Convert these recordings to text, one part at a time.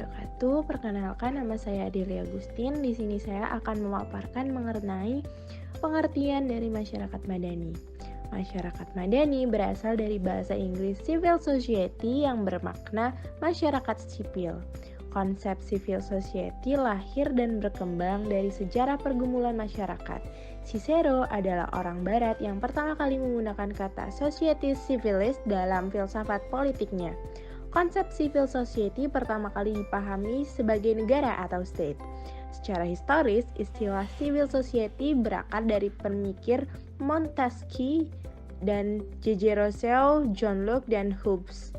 wabarakatuh. Perkenalkan, nama saya Adelia Agustin. Di sini saya akan memaparkan mengenai pengertian dari masyarakat madani. Masyarakat madani berasal dari bahasa Inggris civil society yang bermakna masyarakat sipil. Konsep civil society lahir dan berkembang dari sejarah pergumulan masyarakat. Cicero adalah orang barat yang pertama kali menggunakan kata societas civilis dalam filsafat politiknya. Konsep civil society pertama kali dipahami sebagai negara atau state. Secara historis, istilah civil society berakar dari pemikir Montesquieu dan J.J. Rousseau, John Locke, dan Hobbes.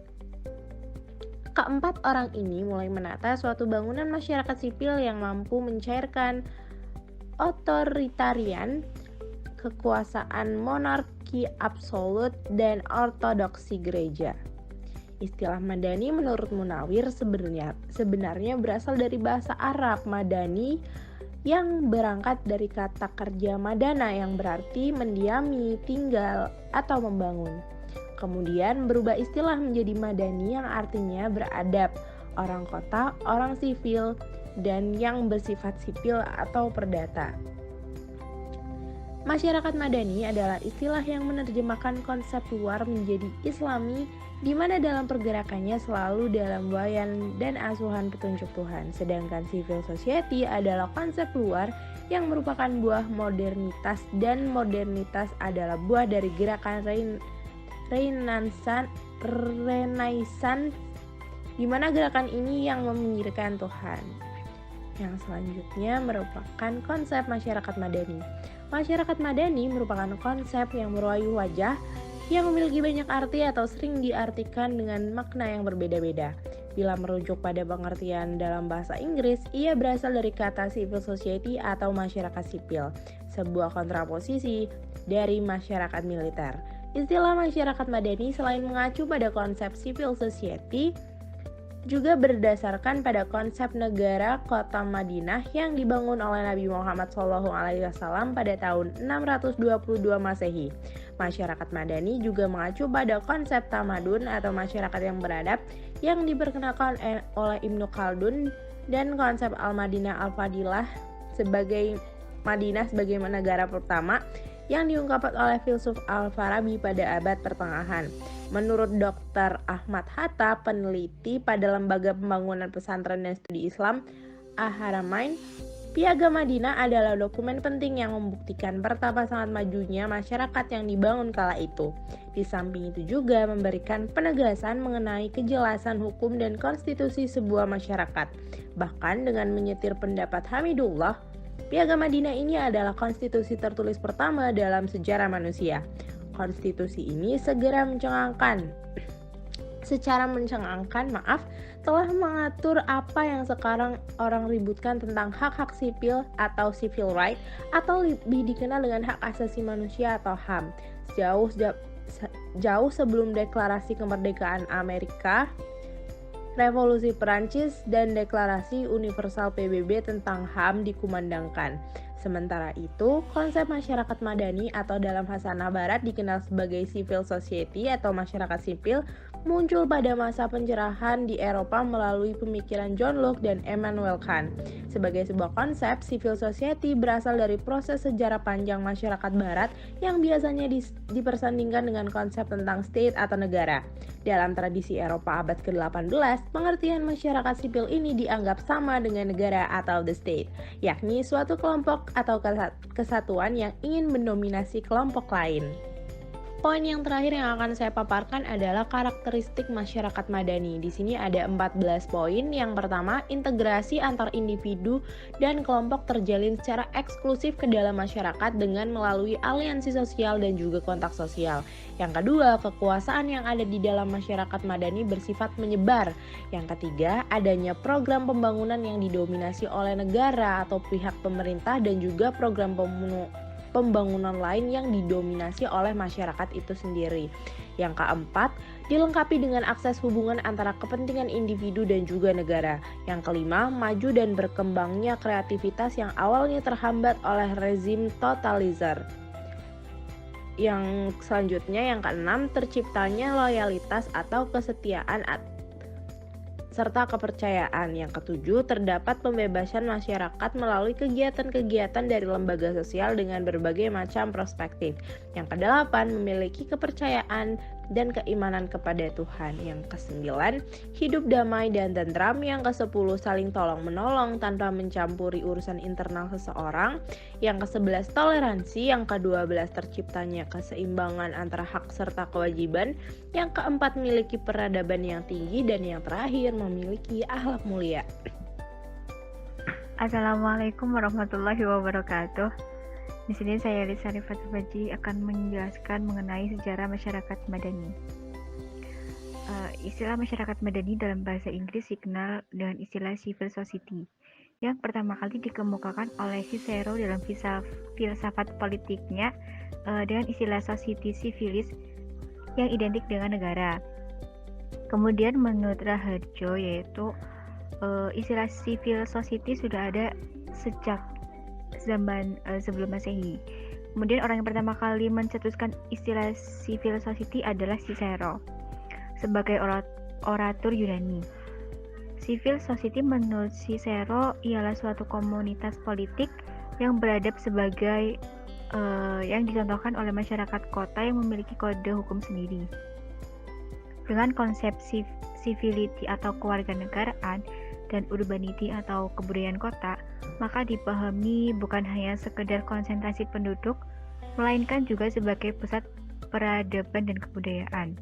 Keempat orang ini mulai menata suatu bangunan masyarakat sipil yang mampu mencairkan otoritarian, kekuasaan monarki absolut, dan ortodoksi gereja. Istilah madani menurut Munawir sebenarnya berasal dari bahasa Arab madani yang berangkat dari kata kerja madana yang berarti mendiami, tinggal, atau membangun. Kemudian berubah istilah menjadi madani yang artinya beradab, orang kota, orang sivil, dan yang bersifat sipil atau perdata. Masyarakat madani adalah istilah yang menerjemahkan konsep luar menjadi Islami, di mana dalam pergerakannya selalu dalam wayan dan asuhan petunjuk Tuhan. Sedangkan civil society adalah konsep luar yang merupakan buah modernitas, dan modernitas adalah buah dari gerakan Renaissance, di mana gerakan ini yang meminggirkan Tuhan. Yang selanjutnya merupakan konsep masyarakat madani. Masyarakat madani merupakan konsep yang merayu wajah, yang memiliki banyak arti atau sering diartikan dengan makna yang berbeda-beda. Bila merujuk pada pengertian dalam bahasa Inggris, ia berasal dari kata civil society atau masyarakat sipil, sebuah kontraposisi dari masyarakat militer. Istilah masyarakat madani selain mengacu pada konsep civil society, juga berdasarkan pada konsep negara kota Madinah yang dibangun oleh Nabi Muhammad SAW pada tahun 622 Masehi. Masyarakat madani juga mengacu pada konsep tamadun atau masyarakat yang beradab yang diperkenalkan oleh Ibnu Khaldun, dan konsep Al-Madinah Al-Fadilah sebagai Madinah sebagai negara pertama yang diungkapkan oleh filsuf Al-Farabi pada abad pertengahan. Menurut Dr. Ahmad Hatta, peneliti pada Lembaga Pembangunan Pesantren dan Studi Islam Al-Haramain, Piagam Madinah adalah dokumen penting yang membuktikan betapa sangat majunya masyarakat yang dibangun kala itu. Di samping itu juga memberikan penegasan mengenai kejelasan hukum dan konstitusi sebuah masyarakat. Bahkan dengan menyetir pendapat Hamidullah, Piagam Madinah ini adalah konstitusi tertulis pertama dalam sejarah manusia. Konstitusi ini secara mencengangkan, telah mengatur apa yang sekarang orang ributkan tentang hak-hak sipil atau civil right, atau lebih dikenal dengan hak asasi manusia atau HAM. Jauh sebelum deklarasi kemerdekaan Amerika, Revolusi Perancis, dan Deklarasi Universal PBB tentang HAM dikumandangkan. Sementara itu, konsep masyarakat madani atau dalam Hasanah Barat dikenal sebagai civil society atau masyarakat sipil muncul pada masa pencerahan di Eropa melalui pemikiran John Locke dan Immanuel Kant. Sebagai sebuah konsep, civil society berasal dari proses sejarah panjang masyarakat barat yang biasanya dipersandingkan dengan konsep tentang state atau negara. Dalam tradisi Eropa abad ke-18, pengertian masyarakat sipil ini dianggap sama dengan negara atau the state, yakni suatu kelompok atau kesatuan yang ingin mendominasi kelompok lain. Poin yang terakhir yang akan saya paparkan adalah karakteristik masyarakat madani. Di sini ada 14 poin. Yang pertama, integrasi antar individu dan kelompok terjalin secara eksklusif ke dalam masyarakat dengan melalui aliansi sosial dan juga kontak sosial. Yang kedua, kekuasaan yang ada di dalam masyarakat madani bersifat menyebar. Yang ketiga, adanya program pembangunan yang didominasi oleh negara atau pihak pemerintah dan juga program pembangunan lain yang didominasi oleh masyarakat itu sendiri. Yang keempat, dilengkapi dengan akses hubungan antara kepentingan individu dan juga negara. Yang kelima, maju dan berkembangnya kreativitas yang awalnya terhambat oleh rezim totaliter. Yang selanjutnya, yang keenam, terciptanya loyalitas atau kesetiaan serta kepercayaan. Yang ketujuh, terdapat pembebasan masyarakat melalui kegiatan-kegiatan dari lembaga sosial dengan berbagai macam perspektif. Yang kedelapan, memiliki kepercayaan dan keimanan kepada Tuhan. Yang kesembilan, hidup damai dan tentram. Yang kesepuluh, saling tolong-menolong tanpa mencampuri urusan internal seseorang. Yang kesebelas, toleransi. Yang kedua belas, terciptanya keseimbangan antara hak serta kewajiban. Yang keempat, memiliki peradaban yang tinggi. Dan yang terakhir, memiliki akhlak mulia. Assalamualaikum warahmatullahi wabarakatuh. Di sini saya Lisa Rifatul Baji akan menjelaskan mengenai sejarah masyarakat Madani. Istilah masyarakat Madani dalam bahasa Inggris dikenal dengan istilah civil society, yang pertama kali dikemukakan oleh Cicero dalam filsafat politiknya dengan istilah society civilis yang identik dengan negara. Kemudian menurut Raharjo, yaitu istilah civil society sudah ada sejak zaman sebelum Masehi. Kemudian orang yang pertama kali mencetuskan istilah civil society adalah Cicero sebagai orator Yunani. Civil society menurut Cicero ialah suatu komunitas politik yang beradab sebagai yang dicontohkan oleh masyarakat kota yang memiliki kode hukum sendiri. Dengan konsep civility atau kewarganegaraan dan urbanity atau kebudayaan kota, maka dipahami bukan hanya sekedar konsentrasi penduduk, melainkan juga sebagai pusat peradaban dan kebudayaan.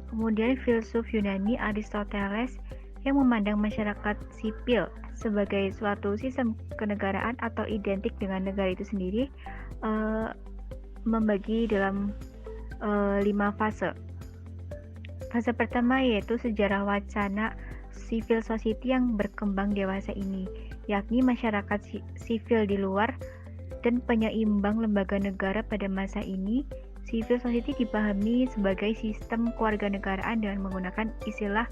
Kemudian filsuf Yunani Aristoteles yang memandang masyarakat sipil sebagai suatu sistem kenegaraan atau identik dengan negara itu sendiri, membagi dalam 5 fase. Fase pertama yaitu sejarah wacana civil society yang berkembang dewasa ini, yakni masyarakat sipil di luar dan penyeimbang lembaga negara pada masa ini. Civil society dipahami sebagai sistem kewarganegaraan dengan menggunakan istilah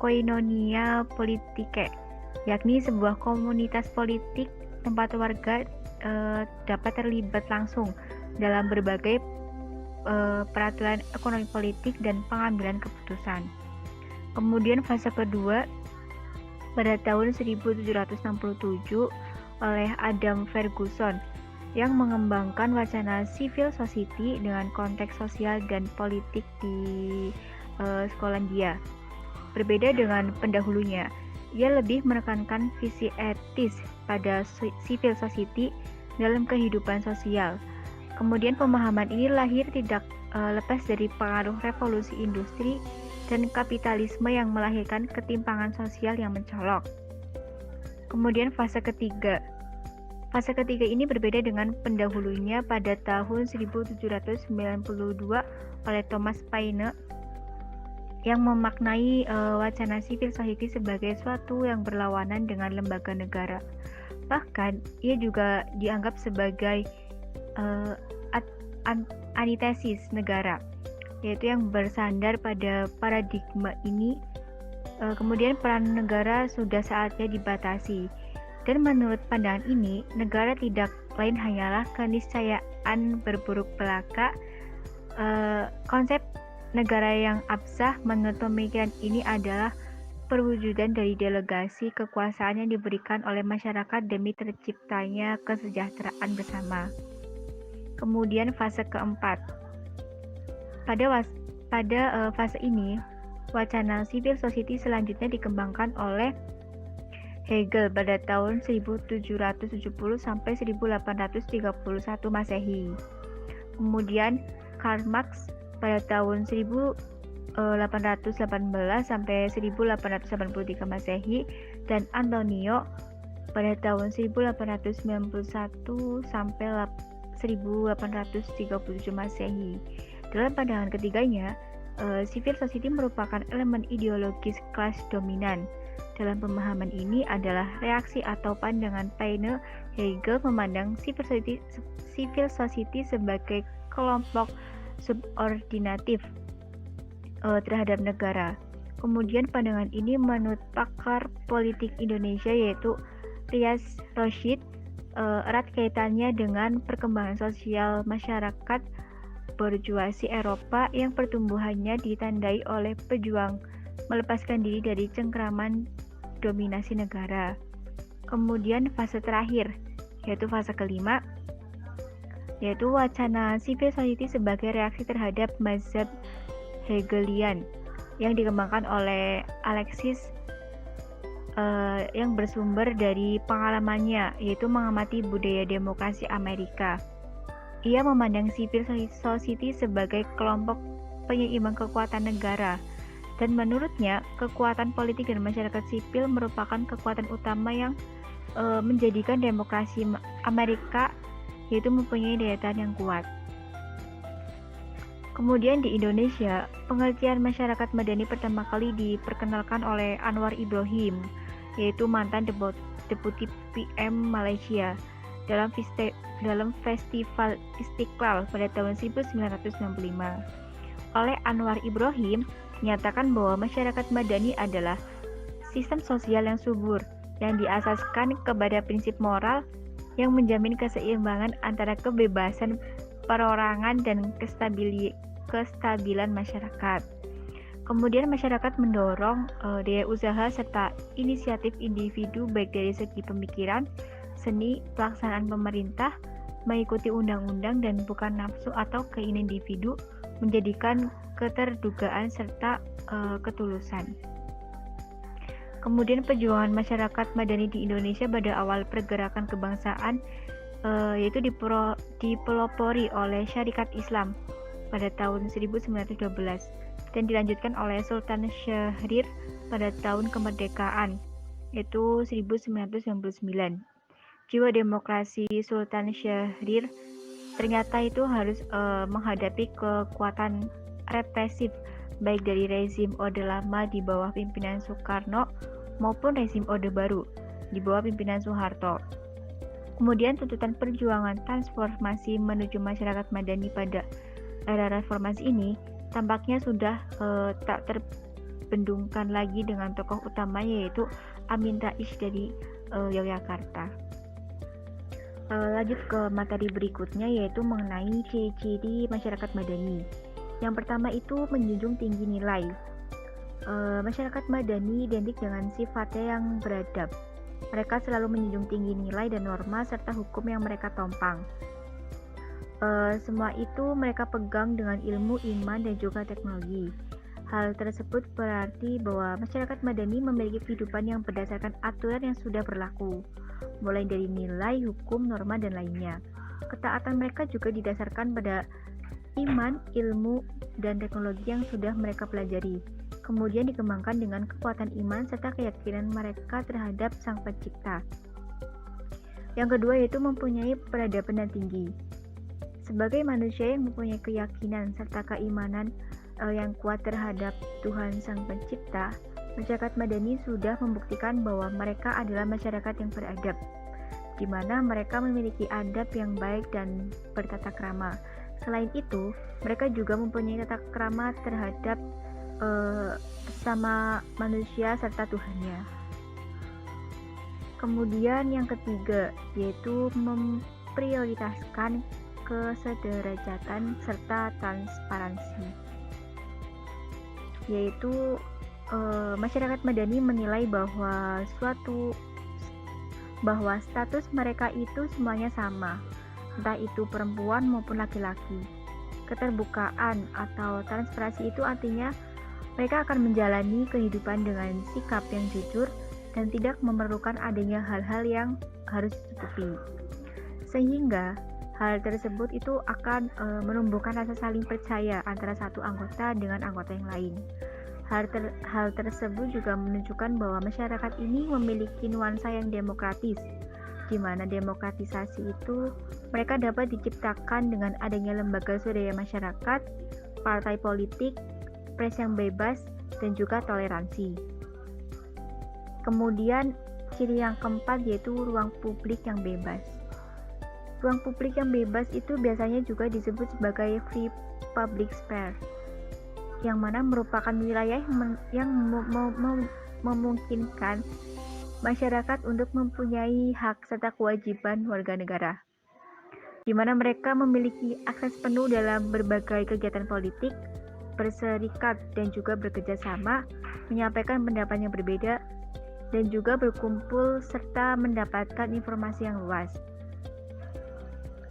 koinonia politike, yakni sebuah komunitas politik tempat warga dapat terlibat langsung dalam berbagai peraturan ekonomi politik dan pengambilan keputusan. Kemudian fase kedua pada tahun 1767 oleh Adam Ferguson yang mengembangkan wacana civil society dengan konteks sosial dan politik di Skotlandia. Berbeda dengan pendahulunya, ia lebih menekankan visi etis pada civil society dalam kehidupan sosial. Kemudian pemahaman ini lahir tidak lepas dari pengaruh revolusi industri dan kapitalisme yang melahirkan ketimpangan sosial yang mencolok. Kemudian fase ketiga. Fase ketiga ini berbeda dengan pendahulunya pada tahun 1792 oleh Thomas Paine yang memaknai wacana civil society sebagai suatu yang berlawanan dengan lembaga negara. Bahkan ia juga dianggap sebagai antitesis negara, yaitu yang bersandar pada paradigma ini. Kemudian peran negara sudah saatnya dibatasi, dan menurut pandangan ini, negara tidak lain hanyalah keniscayaan berburuk belaka. Konsep negara yang absah menurut pemikiran ini adalah perwujudan dari delegasi kekuasaan yang diberikan oleh masyarakat demi terciptanya kesejahteraan bersama. Kemudian fase keempat. Pada fase ini, wacana civil society selanjutnya dikembangkan oleh Hegel pada tahun 1770 sampai 1831 Masehi. Kemudian Karl Marx pada tahun 1818 sampai 1883 Masehi dan Antonio pada tahun 1891 sampai 1837 Masehi. Dalam pandangan ketiganya, civil society merupakan elemen ideologis kelas dominan. Dalam pemahaman ini adalah reaksi atau pandangan Paine. Hegel memandang civil society sebagai kelompok subordinatif terhadap negara. Kemudian pandangan ini menurut pakar politik Indonesia yaitu Rias Roshid erat kaitannya dengan perkembangan sosial masyarakat borjuasi Eropa yang pertumbuhannya ditandai oleh pejuang melepaskan diri dari cengkraman dominasi negara. Kemudian fase terakhir, yaitu fase kelima, yaitu wacana civil society sebagai reaksi terhadap mazhab Hegelian yang dikembangkan oleh Alexis yang bersumber dari pengalamannya, yaitu mengamati budaya demokrasi Amerika. Ia memandang civil society sebagai kelompok penyeimbang kekuatan negara, dan menurutnya kekuatan politik dan masyarakat sipil merupakan kekuatan utama yang menjadikan demokrasi Amerika yaitu mempunyai daya tahan yang kuat. Kemudian di Indonesia, pengertian masyarakat madani pertama kali diperkenalkan oleh Anwar Ibrahim, yaitu mantan Deputi PM Malaysia, dalam Festival Istiqlal pada tahun 1965. Oleh Anwar Ibrahim, menyatakan bahwa masyarakat madani adalah sistem sosial yang subur, yang diasaskan kepada prinsip moral yang menjamin keseimbangan antara kebebasan perorangan dan kestabilan masyarakat. Kemudian masyarakat mendorong daya usaha serta inisiatif individu baik dari segi pemikiran, seni, pelaksanaan pemerintah, mengikuti undang-undang dan bukan nafsu atau keinginan individu, menjadikan keterdugaan serta ketulusan. Kemudian perjuangan masyarakat madani di Indonesia pada awal pergerakan kebangsaan yaitu dipelopori oleh Syarikat Islam pada tahun 1912 dan dilanjutkan oleh Sultan Syahrir pada tahun kemerdekaan yaitu 1999. Jiwa demokrasi Sultan Syahrir ternyata itu harus menghadapi kekuatan represif baik dari rezim Orde Lama di bawah pimpinan Soekarno maupun rezim Orde Baru di bawah pimpinan Soeharto. Kemudian tuntutan perjuangan transformasi menuju masyarakat madani pada era reformasi ini tampaknya sudah tak terbendungkan lagi dengan tokoh utamanya yaitu Amin Rais dari Yogyakarta. Lanjut ke materi berikutnya yaitu mengenai ciri-ciri masyarakat madani. Yang pertama itu menjunjung tinggi nilai. Masyarakat madani identik dengan sifatnya yang beradab. Mereka selalu menjunjung tinggi nilai dan norma serta hukum yang mereka tompang. Semua itu mereka pegang dengan ilmu, iman, dan juga teknologi. Hal tersebut berarti bahwa masyarakat madani memiliki kehidupan yang berdasarkan aturan yang sudah berlaku, mulai dari nilai, hukum, norma, dan lainnya. Ketaatan mereka juga didasarkan pada iman, ilmu, dan teknologi yang sudah mereka pelajari. Kemudian dikembangkan dengan kekuatan iman serta keyakinan mereka terhadap Sang Pencipta. Yang kedua yaitu mempunyai peradaban yang tinggi. Sebagai manusia yang mempunyai keyakinan serta keimanan yang kuat terhadap Tuhan Sang Pencipta, masyarakat madani sudah membuktikan bahwa mereka adalah masyarakat yang beradab, di mana mereka memiliki adab yang baik dan bertata krama. Selain itu, mereka juga mempunyai tata krama terhadap sama manusia serta Tuhannya. Kemudian yang ketiga yaitu memprioritaskan kesederajatan serta transparansi. Yaitu masyarakat madani menilai bahwa status mereka itu semuanya sama, entah itu perempuan maupun laki-laki. Keterbukaan atau transparansi itu artinya mereka akan menjalani kehidupan dengan sikap yang jujur dan tidak memerlukan adanya hal-hal yang harus ditutupi. Sehingga hal tersebut itu akan menumbuhkan rasa saling percaya antara satu anggota dengan anggota yang lain. Hal tersebut juga menunjukkan bahwa masyarakat ini memiliki nuansa yang demokratis, di mana demokratisasi itu mereka dapat diciptakan dengan adanya lembaga swadaya masyarakat, partai politik, pers yang bebas, dan juga toleransi. Kemudian ciri yang keempat yaitu ruang publik yang bebas. Ruang publik yang bebas itu biasanya juga disebut sebagai free public sphere, yang mana merupakan wilayah yang memungkinkan masyarakat untuk mempunyai hak serta kewajiban warga negara, di mana mereka memiliki akses penuh dalam berbagai kegiatan politik, berserikat dan juga bekerja sama, menyampaikan pendapat yang berbeda, dan juga berkumpul serta mendapatkan informasi yang luas.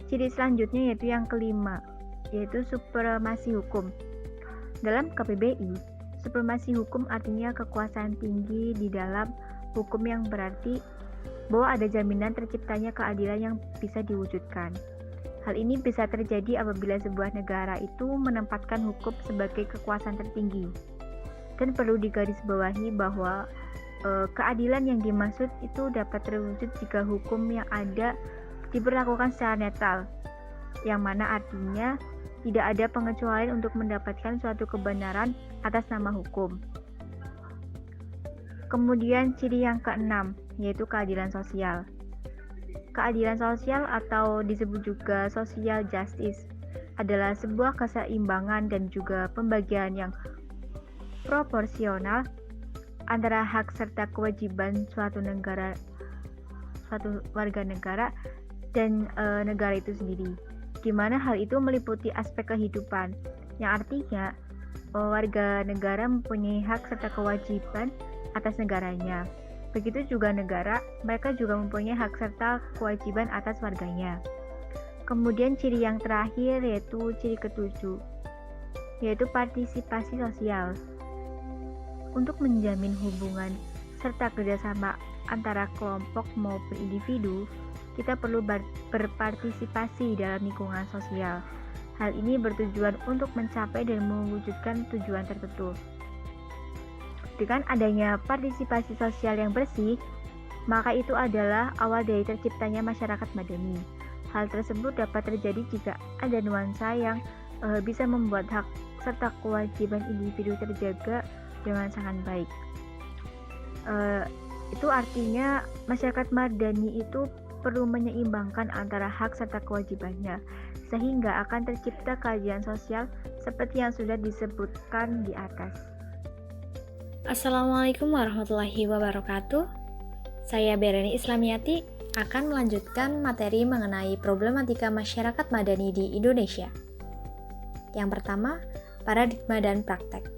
Ciri selanjutnya yaitu yang kelima, yaitu supremasi hukum. Dalam KPBI, supremasi hukum artinya kekuasaan tinggi di dalam hukum yang berarti bahwa ada jaminan terciptanya keadilan yang bisa diwujudkan. Hal ini bisa terjadi apabila sebuah negara itu menempatkan hukum sebagai kekuasaan tertinggi. Dan perlu digarisbawahi bahwa keadilan yang dimaksud itu dapat terwujud jika hukum yang ada diberlakukan secara netral, yang mana artinya tidak ada pengecualian untuk mendapatkan suatu kebenaran atas nama hukum. Kemudian ciri yang keenam, yaitu keadilan sosial. Keadilan sosial atau disebut juga social justice adalah sebuah keseimbangan dan juga pembagian yang proporsional antara hak serta kewajiban suatu warga negara dan negara itu sendiri, di mana hal itu meliputi aspek kehidupan, yang artinya warga negara mempunyai hak serta kewajiban atas negaranya. Begitu juga negara, mereka juga mempunyai hak serta kewajiban atas warganya. Kemudian ciri yang terakhir yaitu ciri ketujuh, yaitu partisipasi sosial. Untuk menjamin hubungan serta kerjasama antara kelompok maupun individu, kita perlu berpartisipasi dalam lingkungan sosial. Hal ini bertujuan untuk mencapai dan mewujudkan tujuan tertentu. Dengan adanya partisipasi sosial yang bersih, maka itu adalah awal dari terciptanya masyarakat madani. Hal tersebut dapat terjadi jika ada nuansa yang bisa membuat hak serta kewajiban individu terjaga dengan sangat baik. Itu artinya masyarakat madani itu perlu menyeimbangkan antara hak serta kewajibannya, sehingga akan tercipta keadilan sosial seperti yang sudah disebutkan di atas. Assalamualaikum warahmatullahi wabarakatuh. Saya Bereni Islamiyati akan melanjutkan materi mengenai problematika masyarakat madani di Indonesia. Yang pertama, paradigma dan praktek.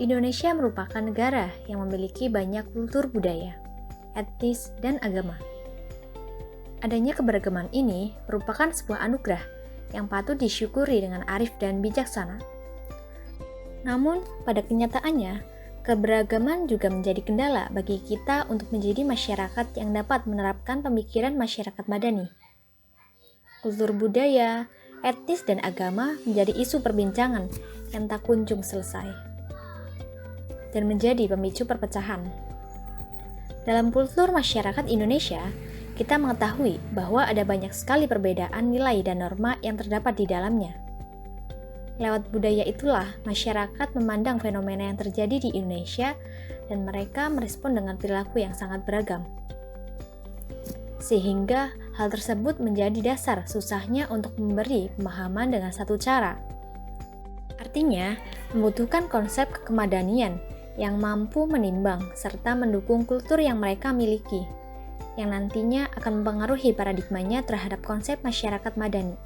Indonesia merupakan negara yang memiliki banyak kultur budaya, etnis, dan agama. Adanya keberagaman ini merupakan sebuah anugerah yang patut disyukuri dengan arif dan bijaksana. Namun, pada kenyataannya, keberagaman juga menjadi kendala bagi kita untuk menjadi masyarakat yang dapat menerapkan pemikiran masyarakat madani. Kultur budaya, etnis, dan agama menjadi isu perbincangan yang tak kunjung selesai dan menjadi pemicu perpecahan. Dalam kultur masyarakat Indonesia, kita mengetahui bahwa ada banyak sekali perbedaan nilai dan norma yang terdapat di dalamnya. Lewat budaya itulah masyarakat memandang fenomena yang terjadi di Indonesia dan mereka merespon dengan perilaku yang sangat beragam. Sehingga hal tersebut menjadi dasar susahnya untuk memberi pemahaman dengan satu cara. Artinya, membutuhkan konsep kemadanian yang mampu menimbang serta mendukung kultur yang mereka miliki, yang nantinya akan mempengaruhi paradigmanya terhadap konsep masyarakat madani.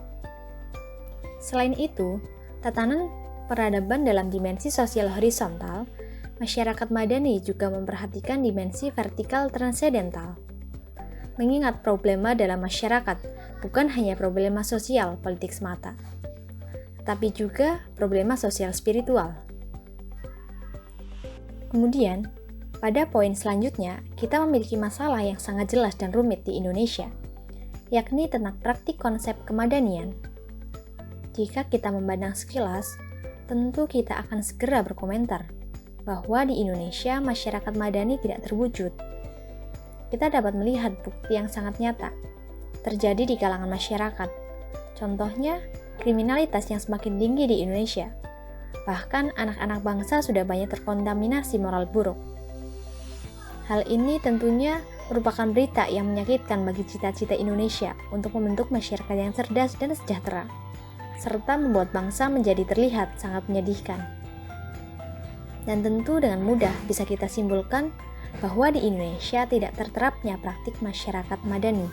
Selain itu, tatanan peradaban dalam dimensi sosial horizontal, masyarakat madani juga memperhatikan dimensi vertikal transendental. Mengingat problema dalam masyarakat bukan hanya problema sosial politik semata, tetapi juga problema sosial spiritual. Kemudian, pada poin selanjutnya, kita memiliki masalah yang sangat jelas dan rumit di Indonesia, yakni tentang praktik konsep kemadanian. Jika kita memandang sekilas, tentu kita akan segera berkomentar bahwa di Indonesia masyarakat madani tidak terwujud. Kita dapat melihat bukti yang sangat nyata terjadi di kalangan masyarakat. Contohnya, kriminalitas yang semakin tinggi di Indonesia. Bahkan anak-anak bangsa sudah banyak terkontaminasi moral buruk. Hal ini tentunya merupakan berita yang menyakitkan bagi cita-cita Indonesia untuk membentuk masyarakat yang cerdas dan sejahtera, serta membuat bangsa menjadi terlihat sangat menyedihkan. Dan tentu dengan mudah bisa kita simpulkan bahwa di Indonesia tidak terterapnya praktik masyarakat madani.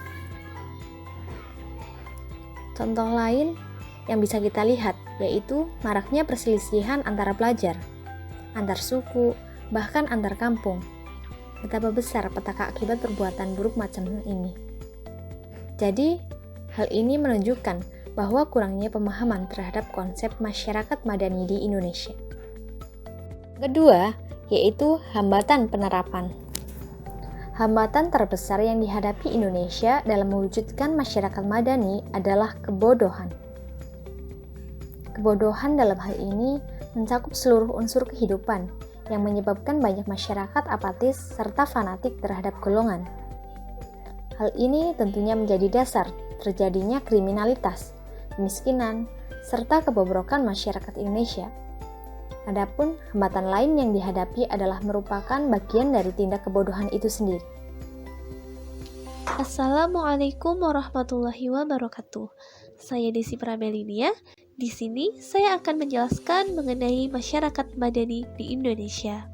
Contoh lain yang bisa kita lihat yaitu maraknya perselisihan antara pelajar, antar suku, bahkan antar kampung. Betapa besar petaka akibat perbuatan buruk macam ini. Jadi, hal ini menunjukkan bahwa kurangnya pemahaman terhadap konsep masyarakat madani di Indonesia. Kedua, yaitu hambatan penerapan. Hambatan terbesar yang dihadapi Indonesia dalam mewujudkan masyarakat madani adalah kebodohan. Kebodohan dalam hal ini mencakup seluruh unsur kehidupan yang menyebabkan banyak masyarakat apatis serta fanatik terhadap golongan. Hal ini tentunya menjadi dasar terjadinya kriminalitas, kemiskinan, serta kebobrokan masyarakat Indonesia. Adapun hambatan lain yang dihadapi adalah merupakan bagian dari tindak kebodohan itu sendiri. Assalamualaikum warahmatullahi wabarakatuh. Saya Desi Pramelinia. Di sini saya akan menjelaskan mengenai masyarakat madani di Indonesia.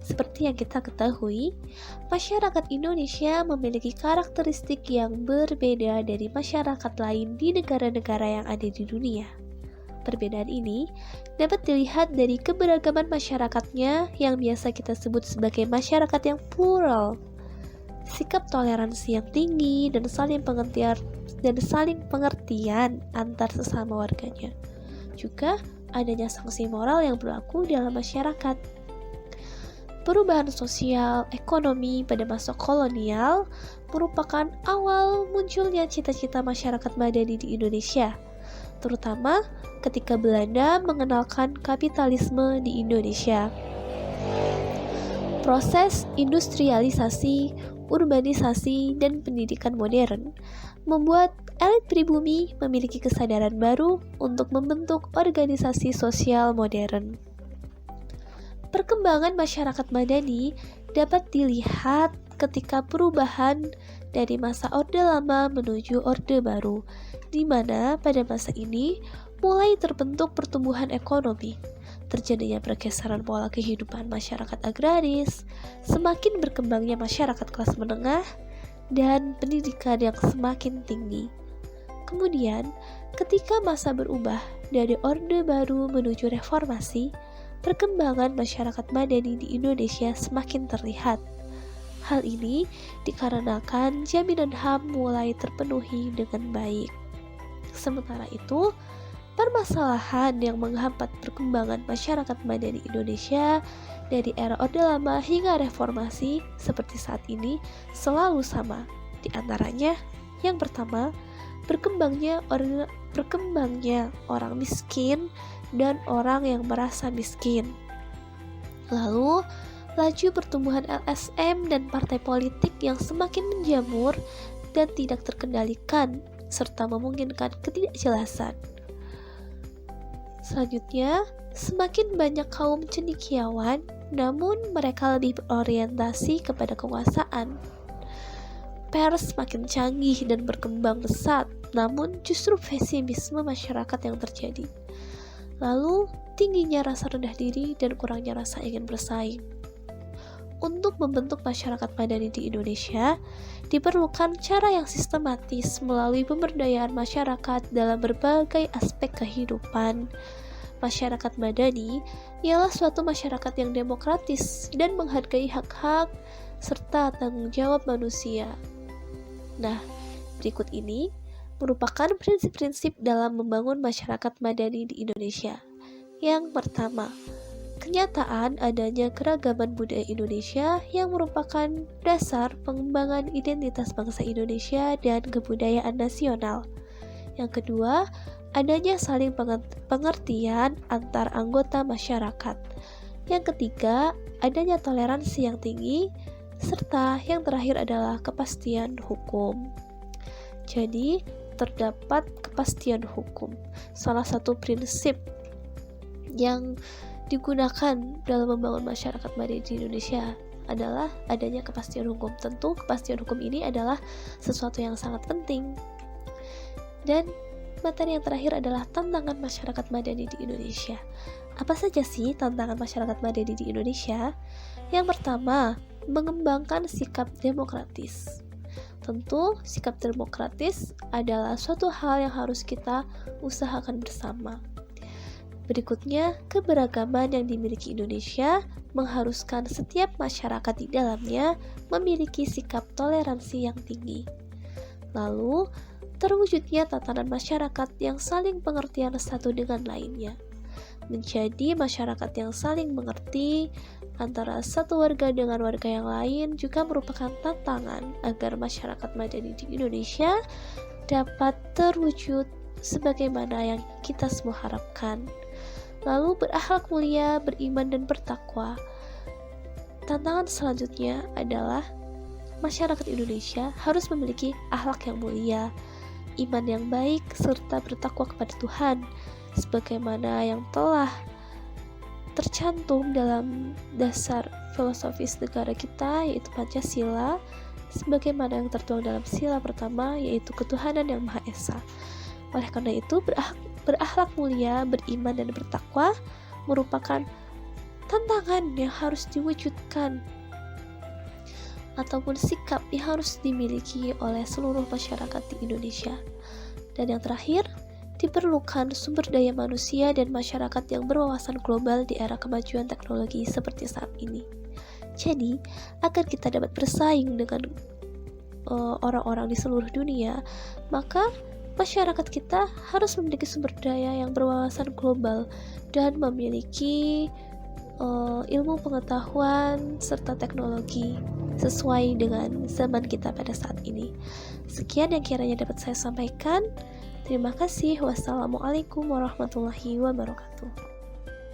Seperti yang kita ketahui, masyarakat Indonesia memiliki karakteristik yang berbeda dari masyarakat lain di negara-negara yang ada di dunia. Perbedaan ini dapat dilihat dari keberagaman masyarakatnya yang biasa kita sebut sebagai masyarakat yang plural. Sikap toleransi yang tinggi dan saling pengertian antar sesama warganya. Juga adanya sanksi moral yang berlaku dalam masyarakat. Perubahan sosial, ekonomi pada masa kolonial merupakan awal munculnya cita-cita masyarakat madani di Indonesia, terutama ketika Belanda mengenalkan kapitalisme di Indonesia. Proses industrialisasi, urbanisasi, dan pendidikan modern membuat elit pribumi memiliki kesadaran baru untuk membentuk organisasi sosial modern. Perkembangan masyarakat madani dapat dilihat ketika perubahan dari masa Orde Lama menuju Orde Baru, di mana pada masa ini mulai terbentuk pertumbuhan ekonomi, terjadinya pergeseran pola kehidupan masyarakat agraris, semakin berkembangnya masyarakat kelas menengah, dan pendidikan yang semakin tinggi. Kemudian, ketika masa berubah dari Orde Baru menuju reformasi, perkembangan masyarakat madani di Indonesia semakin terlihat. Hal ini dikarenakan jaminan HAM mulai terpenuhi dengan baik. Sementara itu, permasalahan yang menghambat perkembangan masyarakat madani Indonesia dari era Orde Lama hingga reformasi seperti saat ini selalu sama. Di antaranya, yang pertama, berkembangnya orang miskin dan orang yang merasa miskin. Lalu, laju pertumbuhan LSM dan partai politik yang semakin menjamur dan tidak terkendalikan, serta memungkinkan ketidakjelasan. Selanjutnya, semakin banyak kaum cendekiawan, namun mereka lebih berorientasi kepada kekuasaan. Pers semakin canggih dan berkembang pesat, namun justru pesimisme masyarakat yang terjadi. Lalu, tingginya rasa rendah diri dan kurangnya rasa ingin bersaing. Untuk membentuk masyarakat madani di Indonesia, diperlukan cara yang sistematis melalui pemberdayaan masyarakat dalam berbagai aspek kehidupan. Masyarakat madani ialah suatu masyarakat yang demokratis dan menghargai hak-hak serta tanggung jawab manusia. Nah, berikut ini merupakan prinsip-prinsip dalam membangun masyarakat madani di Indonesia. Yang pertama, kenyataan adanya keragaman budaya Indonesia yang merupakan dasar pengembangan identitas bangsa Indonesia dan kebudayaan nasional. Yang kedua, adanya saling pengertian antar anggota masyarakat. Yang ketiga, adanya toleransi yang tinggi, serta yang terakhir adalah kepastian hukum. Jadi, terdapat kepastian hukum. Salah satu prinsip yang digunakan dalam membangun masyarakat madani di Indonesia adalah adanya kepastian hukum. Tentu kepastian hukum ini adalah sesuatu yang sangat penting. Dan materi yang terakhir adalah tantangan masyarakat madani di Indonesia. Apa saja sih tantangan masyarakat madani di Indonesia? Yang pertama, mengembangkan sikap demokratis. Tentu, sikap demokratis adalah suatu hal yang harus kita usahakan bersama. Berikutnya, keberagaman yang dimiliki Indonesia mengharuskan setiap masyarakat di dalamnya memiliki sikap toleransi yang tinggi. Lalu, terwujudnya tatanan masyarakat yang saling pengertian satu dengan lainnya. Menjadi masyarakat yang saling mengerti antara satu warga dengan warga yang lain juga merupakan tantangan agar masyarakat madani di Indonesia dapat terwujud sebagaimana yang kita semua harapkan. Lalu berakhlak mulia, beriman dan bertakwa. Tantangan selanjutnya adalah masyarakat Indonesia harus memiliki akhlak yang mulia, iman yang baik, serta bertakwa kepada Tuhan, sebagaimana yang telah tercantum dalam dasar filosofis negara kita, yaitu Pancasila, sebagaimana yang tertuang dalam sila pertama, yaitu ketuhanan yang Maha Esa. Oleh karena itu, berakhlak mulia, beriman dan bertakwa merupakan tantangan yang harus diwujudkan ataupun sikap yang harus dimiliki oleh seluruh masyarakat di Indonesia. Dan yang terakhir, diperlukan sumber daya manusia dan masyarakat yang berwawasan global di era kemajuan teknologi seperti saat ini. Jadi, agar kita dapat bersaing dengan orang-orang di seluruh dunia, maka masyarakat kita harus memiliki sumber daya yang berwawasan global dan memiliki ilmu pengetahuan serta teknologi sesuai dengan zaman kita pada saat ini. Sekian yang kiranya dapat saya sampaikan. Terima kasih. Wassalamualaikum warahmatullahi wabarakatuh.